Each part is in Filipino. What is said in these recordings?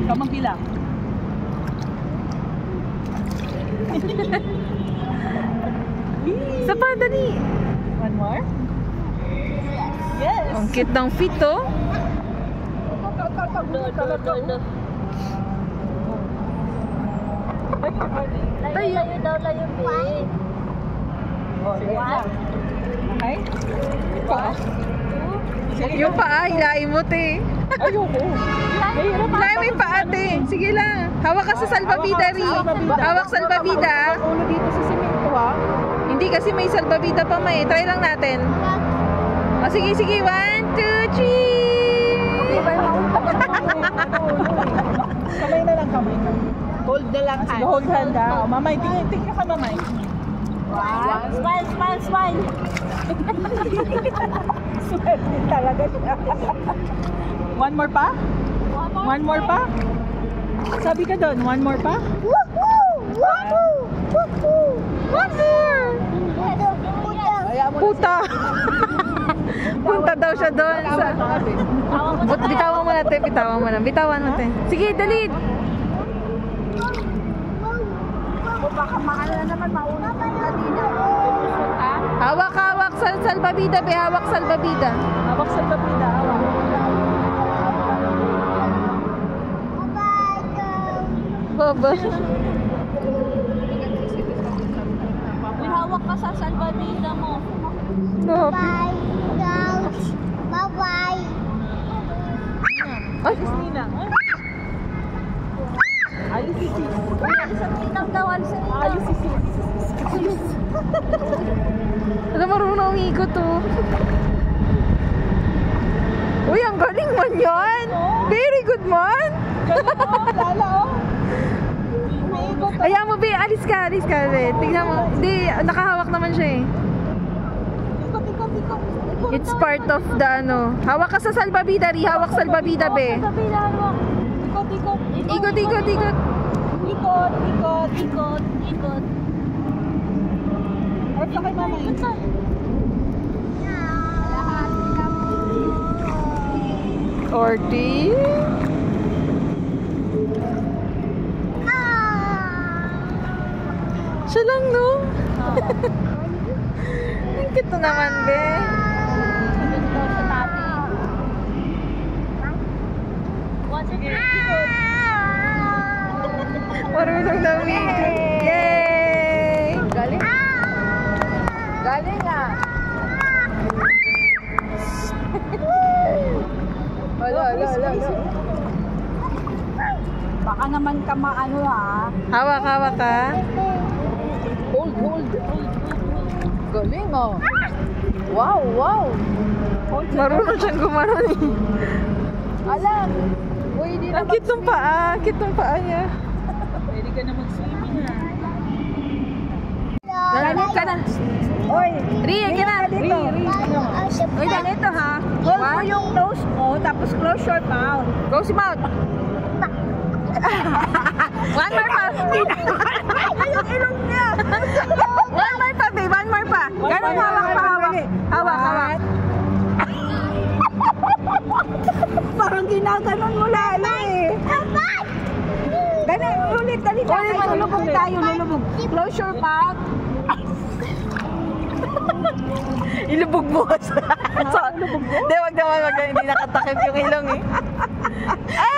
Ikaw magbilang. Isa pa, dali. One more? Yes! Ang cute ng feet, oh. Layo daw, layo. Okay? Pa? Yung paa, hilain mo, te. Ayoko. Hilain mo yung paa, te. Sige lang. Hawak ka sa salbabida, Ri. Hawak salbabida. Ulo dito sa simento, ha? Hindi kasi may salbabida pa, may. Try lang natin. O, sige, sige. 1, 2, 3. Kamay na lang, kamay na. Hold na lang hand. Hold hand, ha? O, mamay, tingin ka, mamay. Smile. Swerte talaga siya. One more pa? One more pa? Sabi ka doon, one more pa? One more. Puta. Punta daw siya doon. Bitawan mo natin, bitawan mo na. Bitawan natin. Sige, dali. Baka maano na naman, mauna pa kanina. Hawak, hawak sa salbabida, be. Hawak salbabida. Hawak sa tapida, hawak. Baba. Hawak ka sa salbabida mo. Bye. Bye-bye. Ay, Christina. Alis si sis. Alisan kita daw, alisan kita. Alis si sis. ano marunong umikot, oh. Uy, ang galing man yan. Very good man. Lala, oh. Ayaw mo, be. Alis ka, be. Tignan mo. Hindi, nakahawak naman siya, eh. Ikot. It's part of the, ano. Hawak ka sa salbabida, Ri. Hawak salbabida, be. Salbabida, hawak. Ikot. Ikot. Ikot. Harap na kay mamay. Orty. Siya lang, no? Ang cute naman, be. Marunong na umikot. Yay! Galing ah. Hala. Baka naman ka maano, ha. Hawak ka. Hold. Galing, oh. Wow. Marunong siyang gumanon, eh. Alam. Uy, di na Ang cute ng paa. Cute ng paa niya. Pwede ka na mag-swimming, ha. Ganit ka na. Oy, Ria, ka na. Uy, ganito, ha. Hold mo yung nose mo, tapos close your mouth. Go si mouth. One more pa. Yung ilong niya. One more pa, babe. One more pa. Ganun, hawak. Hawak. Parang ginaganon mo lalo, eh. Ganun, ulit. Dali tayo. Lulubog tayo. Close your mouth. Ilubog mo. Hindi, wag naman. Hindi nakatakip yung ilong, eh.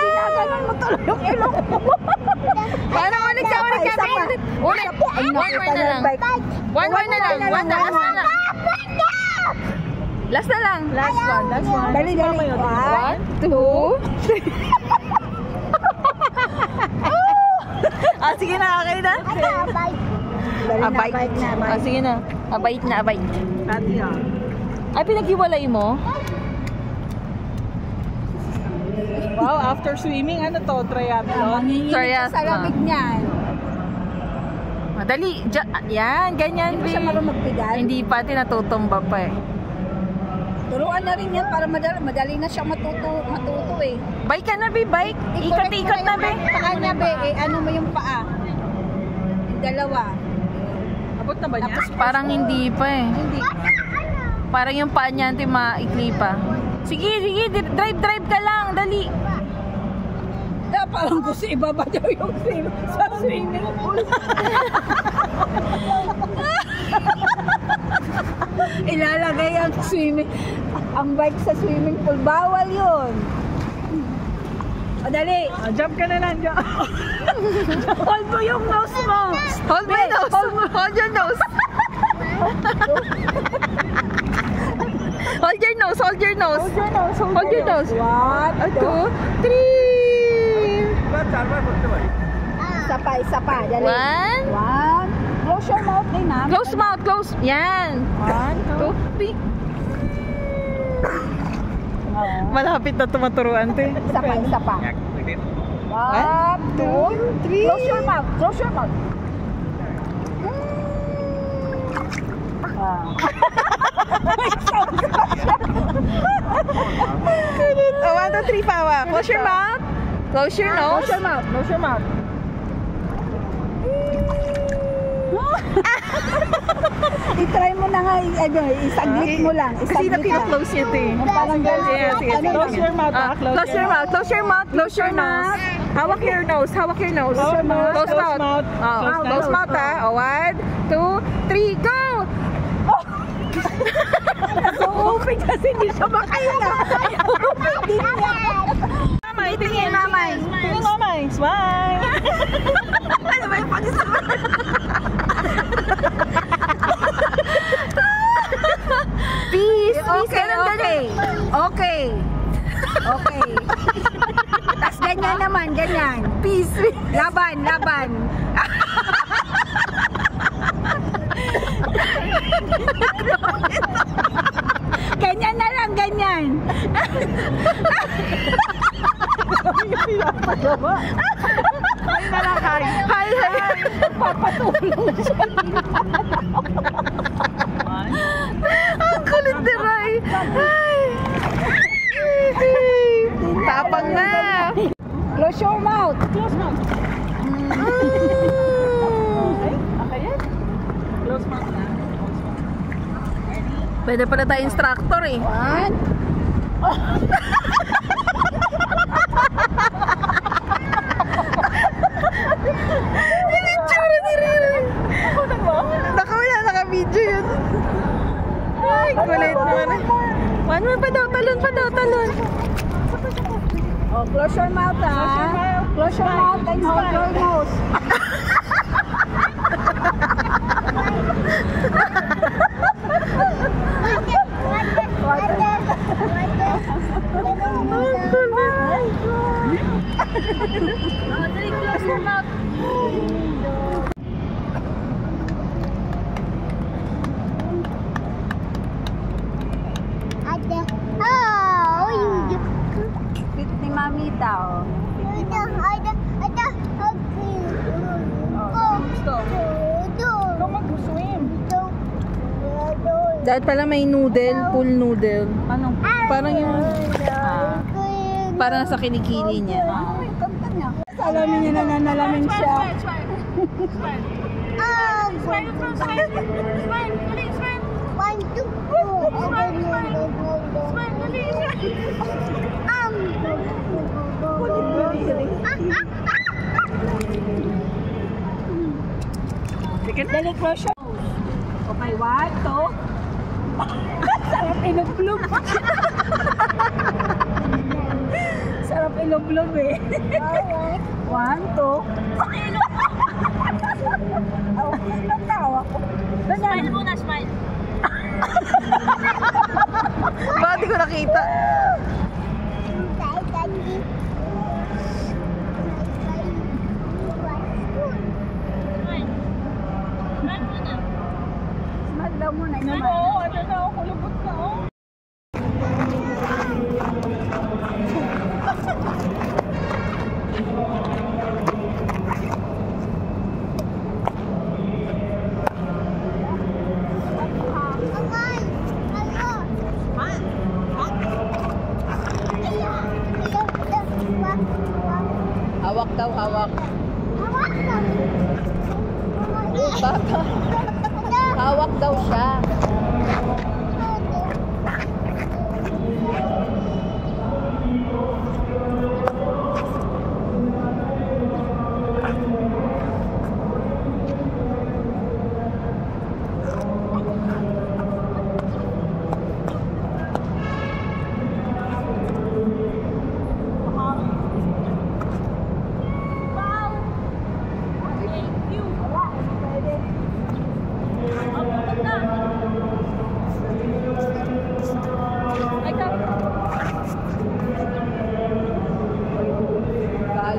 Ginaganon mo tuloy yung ilong mo. Paano ulit ka? Ulit. One more na lang. Last na lang. Last one. Dali. 1, 2, 3. Sige na, okay na? Abait. Sige na. Abait. Ati, ha. Ay, pinaghiwalay mo? Wow, after swimming, ano to? Triathlon? Triathlon. Sa lamig niyan. Madali. Yan, ganyan. Hindi pa siya marunong magpigal. Hindi pa, tinatutumba pa, eh. Turuan na rin yan para madali na siya matuto eh. Bike ka na, be. Bike. Ikot na, be. Paa niya, be. Ano mo yung paa? Yung dalawa. Abot na ba niya? Parang hindi pa, eh. Hindi. Parang yung paa niya, maikli pa. Sige. Drive ka lang. Dali. Parang gusto ibaba daw yung sa swimming pool. Ilalagay ang bike sa swimming pool. Bawal yun. O, dali. Jump ka na lang, jump. Hold mo yung nose mo. Hold my nose. Hold your nose. Hold your nose. Hold your nose. Hold your nose. 1, 2, 3. Isa pa. Dali. 1. 1. Close your mouth din, ha? Close mouth. Close. Yan. 1, 2, 3. Malapit na tumaturuan, te. Isa pa. 1, 2, 3. Close your mouth. Kulit. Oh, 1, 2, 3 pa. Close your mouth. Close your nose. Close your mouth. I-try mo na nga, isaglit mo lang. Kasi napina-close niya, te. Parang gano'n. Sige. Close your mouth, Close your mouth. Close your mouth. Close your nose. Hawak your nose. Hawak your nose. Close mouth. Close mouth. Close mouth, ha. 1, 2, 3, go! Open kasi hindi siya makahinga. Open din niya. Mamay, tingin, mamay. Tingnan mo, May. Smile. Ano ba yung pag-isama? Peace. Okay. Tas ganyan naman, ganyan. Peace. Laban. Ganyan na lang, ganyan. Ay, nalakay. Hi. Papatulong siya. Ang kulit ni Ray. Ay. Tapang na. Close your mouth. Close mouth. Okay yan? Close mouth na. Pwede pala tayo instructor, eh. 1. Yung itsura ni Ray. Naka-video yun. Ay, kulit naman. One more pa daw, talon. Oh, close your mouth, ha? Close your mouth and hold your nose. Close your mouth. Fit ni Mamita, oh. Ikaw mag-swim. Dahil pala may noodle, pool noodle. Anong? Parang yung, parang sa kinikili niya. Ay, kanta niya. Alamin niya na nanalamin siya. Dali, close your nose. Okay, 1, 2. Sarap ilog-log. Sarap ilog-log, eh. 1, 2. Natawa ko. Smile muna, smile. Bakit di ko nakita? Smile. Smile muna. Smile daw muna. Oo, ano na ako, kulubot na ako. Hawak daw, hawak. Baka. Hawak daw siya.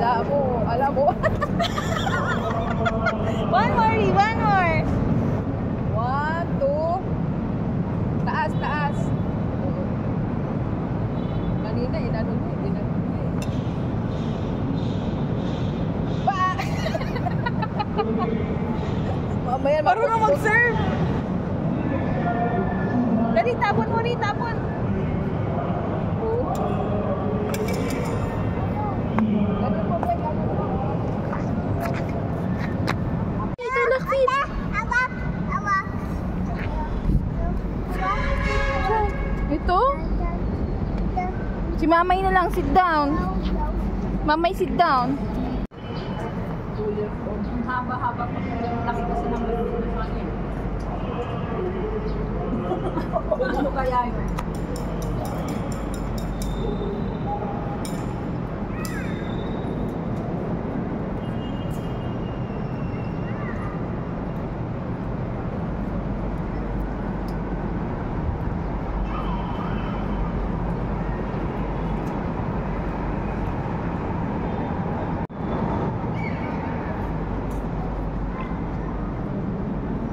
Alam mo. One more, one more. 1, 2. Taas. Kanina, inano mo, Ba! Mamaya Marunong mag-serve. Dali, tapon mo rin, tapon. Ito, lakpit. Ito? Si Mamay na lang, sit down. Mamay, sit down. Haba-haba pa. Laki kasi ng ano kaya yun?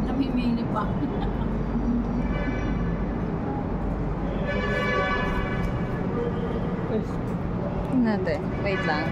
Namimili pa. Tingnan natin. Wait lang.